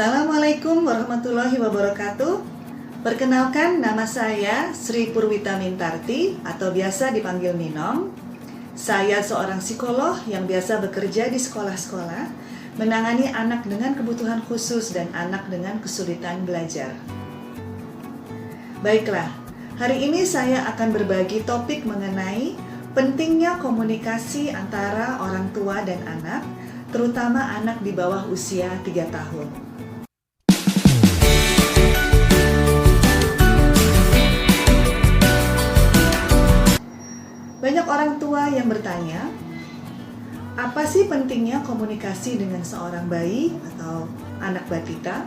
Assalamualaikum warahmatullahi wabarakatuh. Perkenalkan, nama saya Sri Purwita Mintarti atau biasa dipanggil Minom. Saya seorang psikolog yang biasa bekerja di sekolah-sekolah, menangani anak dengan kebutuhan khusus dan anak dengan kesulitan belajar. Baiklah, hari ini saya akan berbagi topik mengenai pentingnya komunikasi antara orang tua dan anak, terutama anak di bawah usia 3 tahun. Banyak orang tua yang bertanya, apa sih pentingnya komunikasi dengan seorang bayi atau anak balita?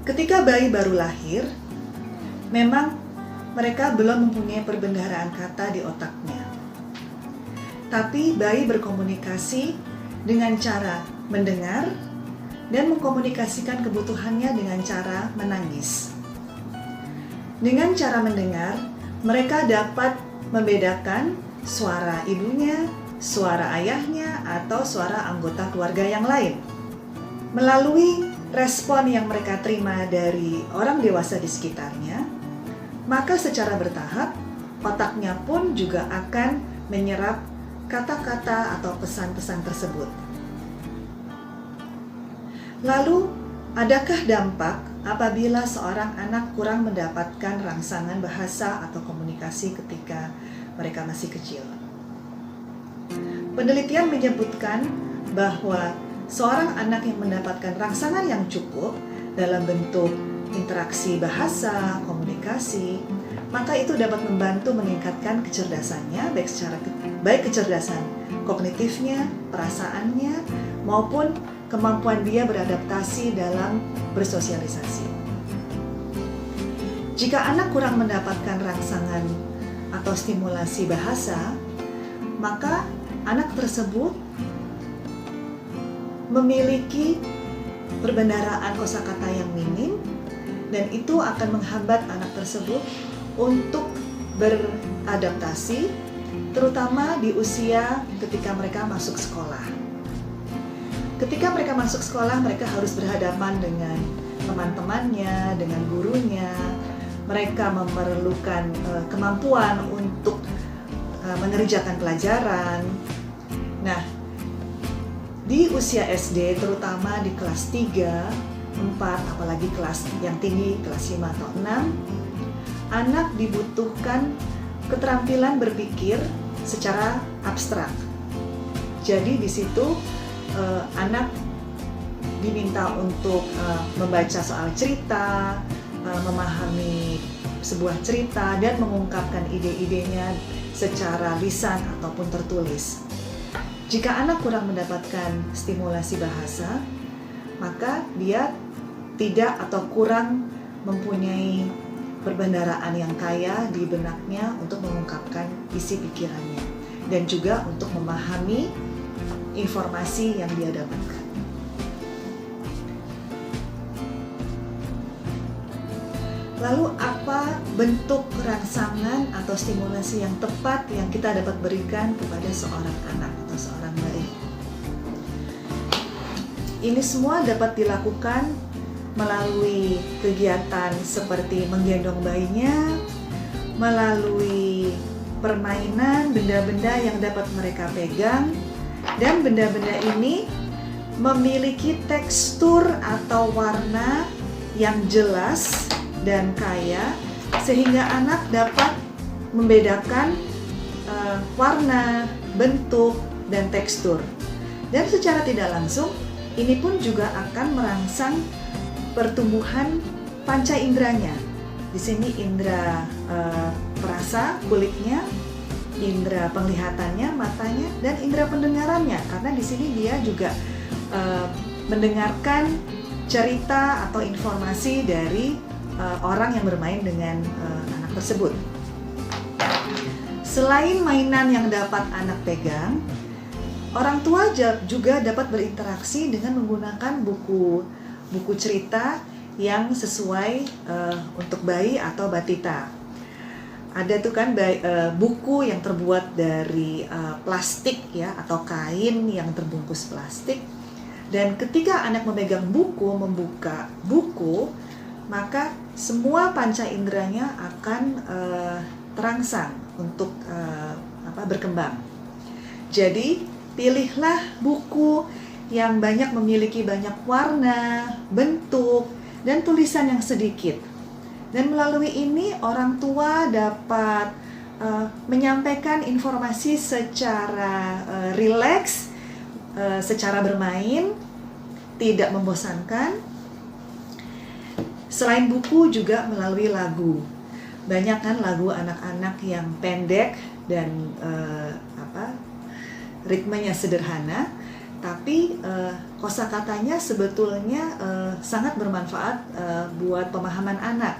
Ketika bayi baru lahir, memang mereka belum mempunyai perbendaharaan kata di otaknya. Tapi bayi berkomunikasi dengan cara mendengar dan mengkomunikasikan kebutuhannya dengan cara menangis. Dengan cara mendengar, mereka dapat membedakan suara ibunya, suara ayahnya, atau suara anggota keluarga yang lain. Melalui respon yang mereka terima dari orang dewasa di sekitarnya, maka secara bertahap, otaknya pun juga akan menyerap kata-kata atau pesan-pesan tersebut. Lalu, adakah dampak apabila seorang anak kurang mendapatkan rangsangan bahasa atau komunikasi ketika mereka masih kecil? Penelitian menyebutkan bahwa seorang anak yang mendapatkan rangsangan yang cukup dalam bentuk interaksi bahasa, komunikasi, maka itu dapat membantu meningkatkan kecerdasannya, baik kecerdasan kognitifnya, perasaannya, maupun kemampuan dia beradaptasi dalam bersosialisasi. Jika anak kurang mendapatkan rangsangan atau stimulasi bahasa, maka anak tersebut memiliki perbendaharaan kosakata yang minim, dan itu akan menghambat anak tersebut untuk beradaptasi, terutama di usia ketika mereka masuk sekolah. Ketika mereka masuk sekolah, mereka harus berhadapan dengan teman-temannya, dengan gurunya. Mereka memerlukan kemampuan untuk mengerjakan pelajaran. Nah, di usia SD, terutama di kelas 3, 4, apalagi kelas yang tinggi, kelas 5 atau 6, anak dibutuhkan keterampilan berpikir secara abstrak. Jadi di situ anak diminta untuk membaca soal cerita, memahami sebuah cerita, dan mengungkapkan ide-idenya secara lisan ataupun tertulis. Jika anak kurang mendapatkan stimulasi bahasa, maka dia tidak atau kurang mempunyai perbendaharaan yang kaya di benaknya untuk mengungkapkan isi pikirannya dan juga untuk memahami informasi yang dia dapatkan. Lalu apa bentuk rangsangan atau stimulasi yang tepat yang kita dapat berikan kepada seorang anak atau seorang bayi? Ini semua dapat dilakukan melalui kegiatan seperti menggendong bayinya, melalui permainan, benda-benda yang dapat mereka pegang, dan benda-benda ini memiliki tekstur atau warna yang jelas dan kaya, sehingga anak dapat membedakan warna, bentuk, dan tekstur. Dan secara tidak langsung, ini pun juga akan merangsang pertumbuhan panca inderanya. Di sini indera perasa, kulitnya, indera penglihatannya, matanya, dan indera pendengarannya. Karena di sini dia juga mendengarkan cerita atau informasi dari orang yang bermain dengan anak tersebut. Selain mainan yang dapat anak pegang, orang tua juga dapat berinteraksi dengan menggunakan buku cerita yang sesuai untuk bayi atau batita. Ada tuh kan buku yang terbuat dari plastik ya, atau kain yang terbungkus plastik. Dan ketika anak memegang buku, membuka buku, maka semua panca inderanya akan terangsang untuk berkembang. Jadi pilihlah buku yang memiliki banyak warna, bentuk, dan tulisan yang sedikit. Dan melalui ini orang tua dapat menyampaikan informasi secara rileks, secara bermain, tidak membosankan. Selain buku juga melalui lagu. Banyak kan lagu anak-anak yang pendek dan ritmenya sederhana, tapi kosakatanya sebetulnya sangat bermanfaat buat pemahaman anak.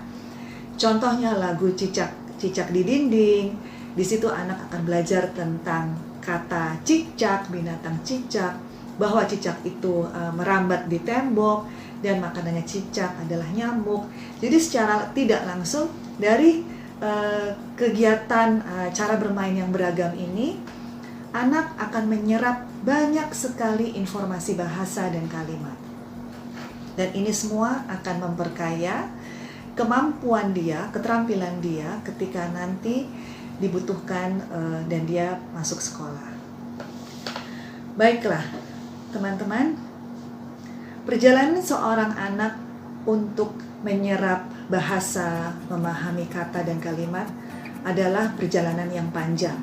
Contohnya lagu Cicak di Dinding. Di situ anak akan belajar tentang kata cicak, binatang cicak, bahwa cicak itu merambat di tembok dan makanannya cicak adalah nyamuk. Jadi secara tidak langsung dari kegiatan cara bermain yang beragam ini, anak akan menyerap banyak sekali informasi bahasa dan kalimat. Dan ini semua akan memperkaya kemampuan dia, keterampilan dia ketika nanti dibutuhkan dan dia masuk sekolah. Baiklah, teman-teman, perjalanan seorang anak untuk menyerap bahasa, memahami kata dan kalimat adalah perjalanan yang panjang.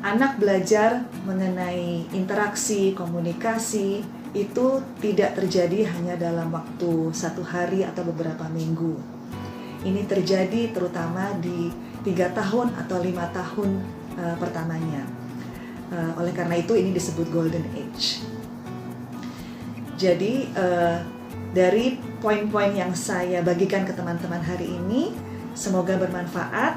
Anak belajar mengenai interaksi, komunikasi, itu tidak terjadi hanya dalam waktu 1 hari atau beberapa minggu. Ini terjadi terutama di 3 tahun atau 5 tahun pertamanya. Oleh karena itu ini disebut Golden Age. Jadi dari poin-poin yang saya bagikan ke teman-teman hari ini, semoga bermanfaat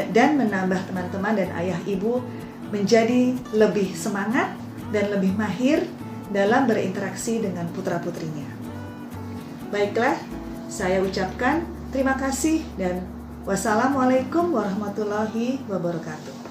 dan menambah teman-teman dan ayah ibu menjadi lebih semangat dan lebih mahir dalam berinteraksi dengan putra-putrinya. Baiklah, saya ucapkan terima kasih dan wassalamualaikum warahmatullahi wabarakatuh.